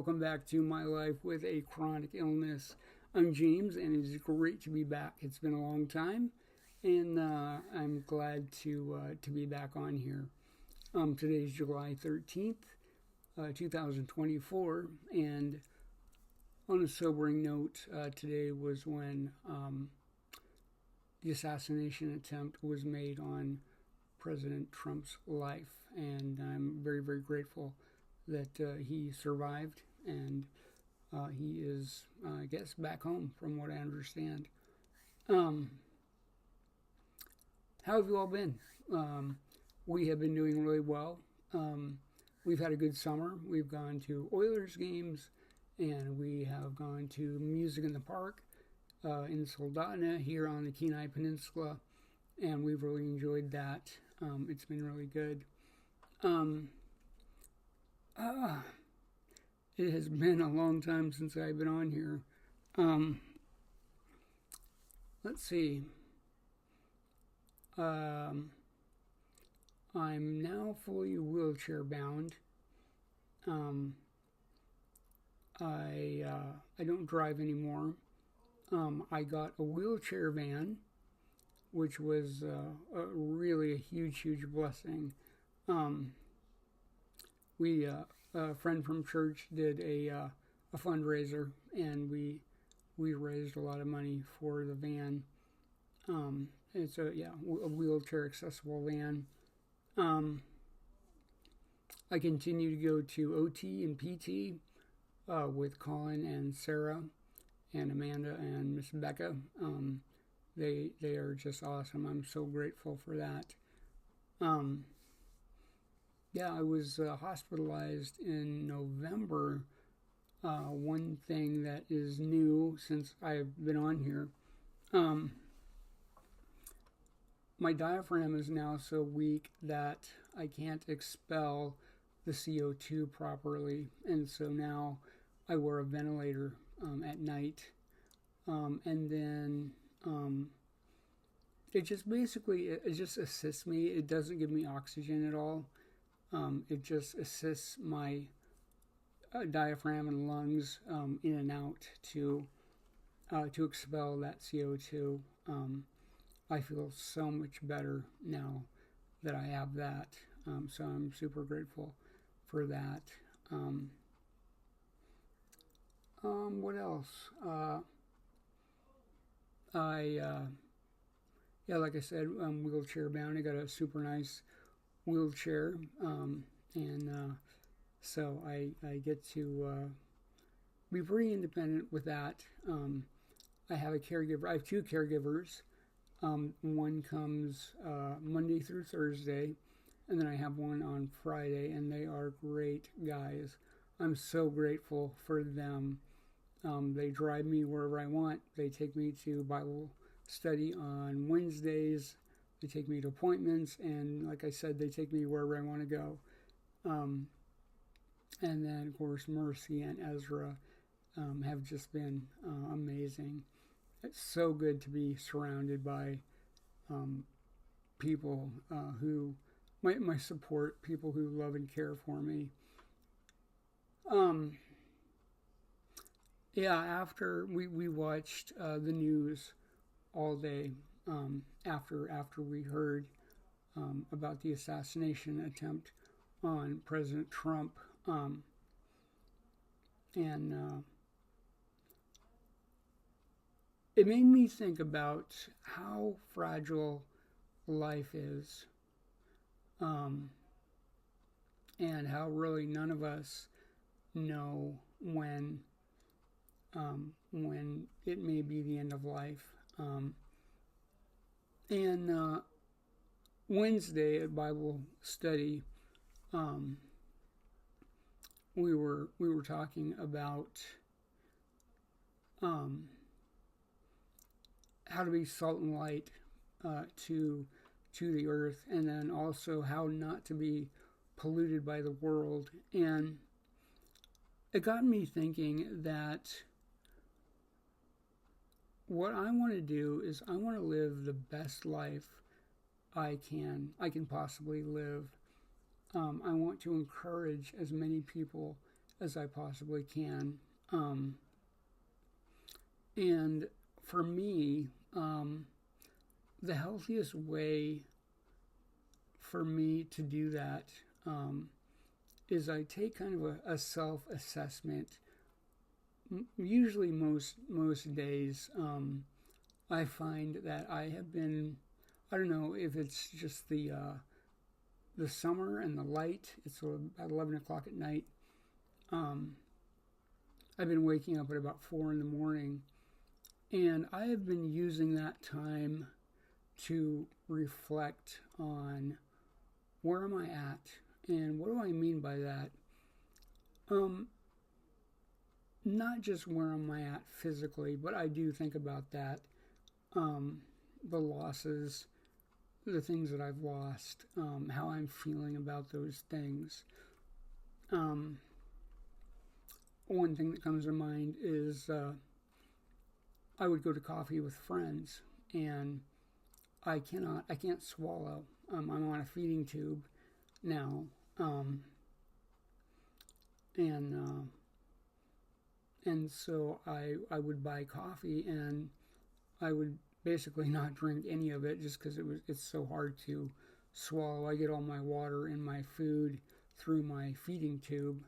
welcome back to My Life with a Chronic Illness. I'm James, and it is great to be back. It's been a long time, and I'm glad to be back on here. Today's July 13th, 2024, and on a sobering note, today was when the assassination attempt was made on President Trump's life, and I'm very, very grateful that he survived, and he is, I guess, back home from what I understand. How have you all been? We have been doing really well. We've had a good summer. We've gone to Oilers games, and we have gone to Music in the Park in Soldotna here on the Kenai Peninsula, and we've really enjoyed that. It's been really good. It has been a long time since I've been on here. Let's see. I'm now fully wheelchair bound. I don't drive anymore. I got a wheelchair van, which was really a huge blessing. A friend from church did a fundraiser, and we raised a lot of money for the van. It's a wheelchair accessible van. I continue to go to OT and PT with Colin and Sarah and Amanda and Miss Becca. They are just awesome. I'm so grateful for that. I was hospitalized in November. One thing that is new since I've been on here, my diaphragm is now so weak that I can't expel the CO2 properly, and so now I wear a ventilator at night, and then it just assists me. It doesn't give me oxygen at all. It just assists my diaphragm and lungs in and out to expel that CO2. I feel so much better now that I have that. So I'm super grateful for that. What else? Like I said, I'm wheelchair bound. I got a super nice wheelchair, so I get to be pretty independent with that. I have a caregiver. I have two caregivers. One comes Monday through Thursday, and then I have one on Friday, and they are great guys. I'm so grateful for them. They drive me wherever I want. They take me to Bible study on Wednesdays. They take me to appointments, and like I said, they take me wherever I want to go. And then, of course, Mercy and Ezra have just been amazing. It's so good to be surrounded by people who my support, people who love and care for me. After we watched the news all day, after we heard about the assassination attempt on President Trump, and it made me think about how fragile life is, and how really none of us know when it may be the end of life. And Wednesday at Bible study, we were talking about how to be salt and light to the earth, and then also how not to be polluted by the world. And it got me thinking that what I want to do is I want to live the best life I can possibly live. I want to encourage as many people as I possibly can. And for me, the healthiest way for me to do that is I take kind of a self-assessment. Usually, most days, I find that I have been. I don't know if it's just the summer and the light. It's about 11 o'clock at night. I've been waking up at about 4 in the morning, and I have been using that time to reflect on where am I at, and what do I mean by that? Not just where am I at physically, but I do think about that. The losses, the things that I've lost, how I'm feeling about those things. One thing that comes to mind is I would go to coffee with friends, and I can't swallow. I'm on a feeding tube now, and so I would buy coffee, and I would basically not drink any of it just because it's so hard to swallow. I get all my water and my food through my feeding tube,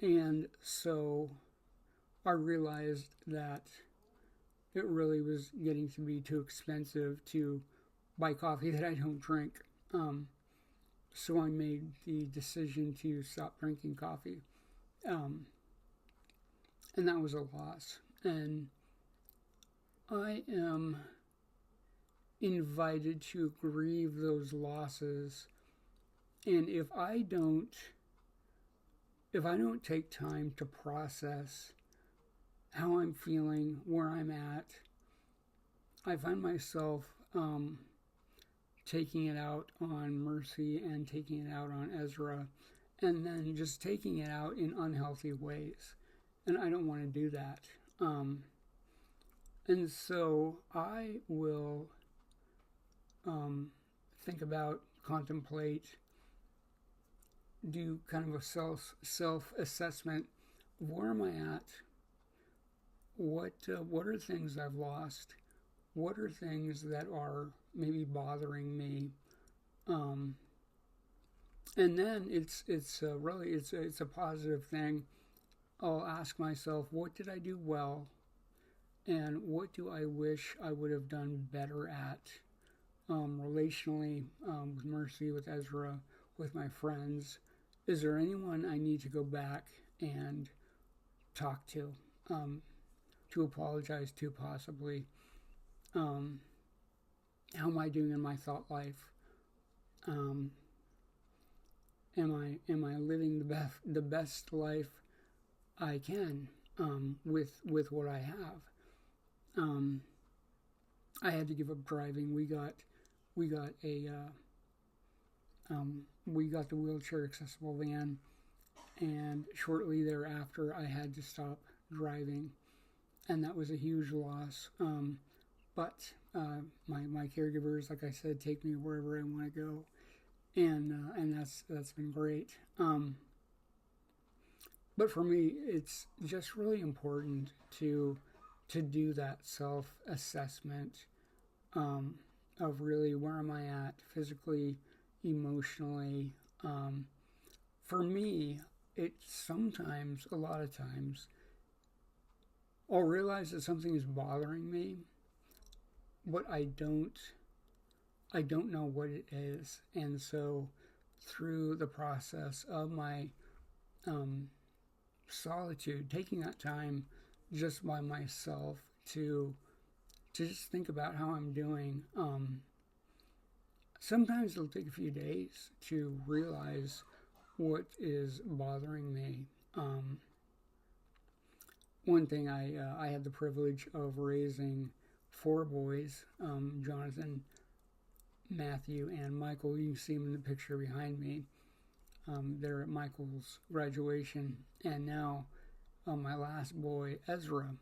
and so I realized that it really was getting to be too expensive to buy coffee that I don't drink. So I made the decision to stop drinking coffee. And that was a loss. And I am invited to grieve those losses. And if I don't take time to process how I'm feeling, where I'm at, I find myself taking it out on Mercy and taking it out on Ezra, and then just taking it out in unhealthy ways. And I don't want to do that. And so I will think about, contemplate, do kind of a self-assessment. Where am I at? What are things I've lost? What are things that are maybe bothering me? And then it's a positive thing. I'll ask myself, what did I do well, and what do I wish I would have done better at, relationally, with Mercy, with Ezra, with my friends. Is there anyone I need to go back and talk to apologize to, possibly? How am I doing in my thought life? Am I living the best life I can with what I have? I had to give up driving. We got the wheelchair accessible van, and shortly thereafter I had to stop driving, and that was a huge loss. But my caregivers, like I said, take me wherever I want to go, and that's been great. But for me, it's just really important to do that self-assessment of really, where am I at physically, emotionally. For me, it's a lot of times, I'll realize that something is bothering me, but I don't know what it is. And so through the process of my solitude, taking that time just by myself to just think about how I'm doing, sometimes it'll take a few days to realize what is bothering me. One thing, I had the privilege of raising 4 boys, Jonathan, Matthew, and Michael. You can see them in the picture behind me. They're at Michael's graduation, and now my last boy, Ezra,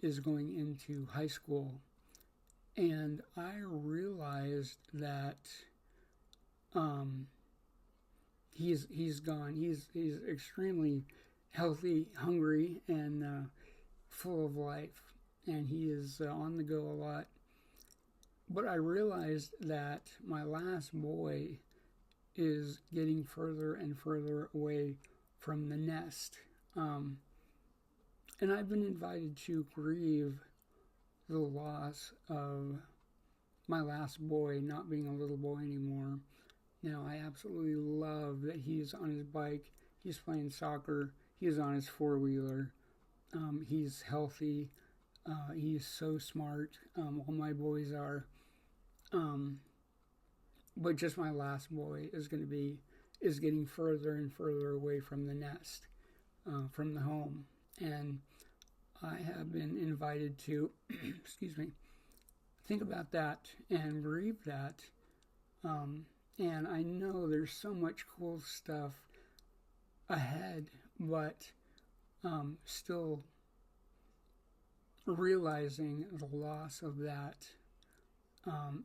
is going into high school. And I realized that he's gone. He's extremely healthy, hungry, and full of life, and he is on the go a lot. But I realized that my last boy is getting further and further away from the nest. And I've been invited to grieve the loss of my last boy not being a little boy anymore. Now, I absolutely love that he's on his bike, he's playing soccer, he's on his four-wheeler, he's healthy, he's so smart, all my boys are. But just my last boy is getting further and further away from the nest, from the home. And I have been invited to, excuse me, think about that and grieve that. And I know there's so much cool stuff ahead, but still realizing the loss of that,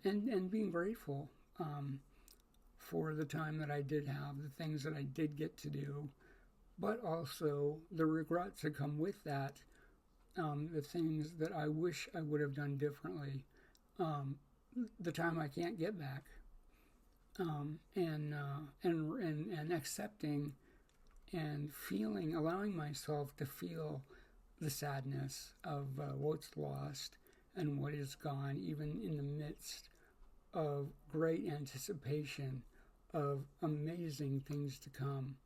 and being grateful for the time that I did have, the things that I did get to do, but also the regrets that come with that, the things that I wish I would have done differently, the time I can't get back, and accepting and feeling, allowing myself to feel the sadness of what's lost and what is gone, even in the midst of great anticipation of amazing things to come.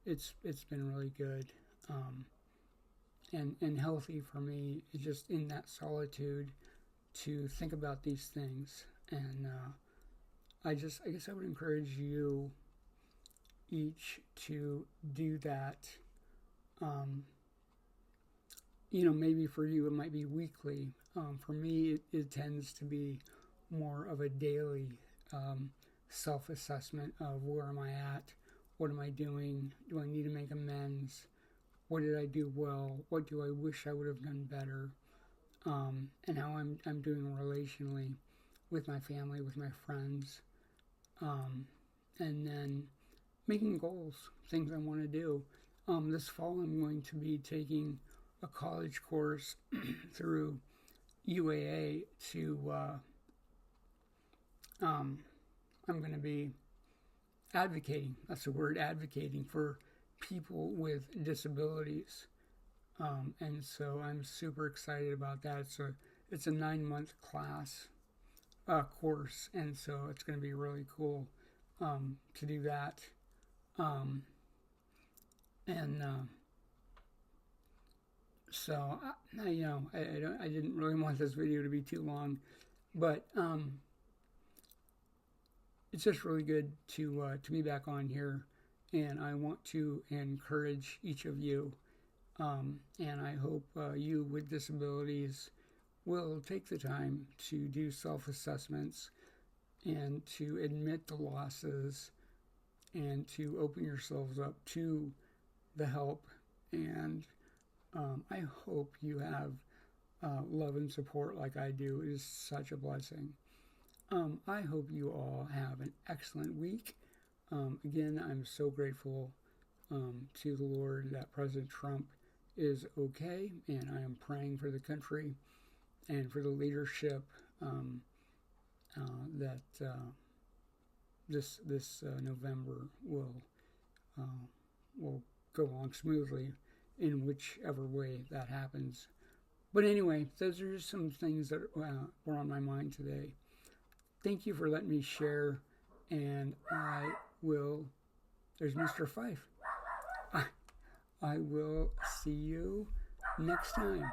It's been really good, and healthy for me, just in that solitude to think about these things. And I guess I would encourage you each to do that. Maybe for you it might be weekly. For me, it tends to be more of a daily self-assessment of where am I at, what am I doing, do I need to make amends, what did I do well, what do I wish I would have done better, and how I'm doing relationally with my family, with my friends, and then making goals, things I want to do. This fall I'm going to be taking a college course through UAA to I'm going to be advocating, that's the word, advocating for people with disabilities. And so I'm super excited about that. It's a 9-month class, course, and so it's going to be really cool to do that. So I didn't really want this video to be too long, but it's just really good to be back on here, and I want to encourage each of you, and I hope you with disabilities will take the time to do self-assessments and to admit the losses and to open yourselves up to the help. And I hope you have love and support like I do. It is such a blessing. I hope you all have an excellent week. Again, I'm so grateful to the Lord that President Trump is okay, and I am praying for the country and for the leadership that this November will go along smoothly in whichever way that happens. But anyway, those are just some things that were on my mind today. Thank you for letting me share, and there's Mr. Fife. I will see you next time.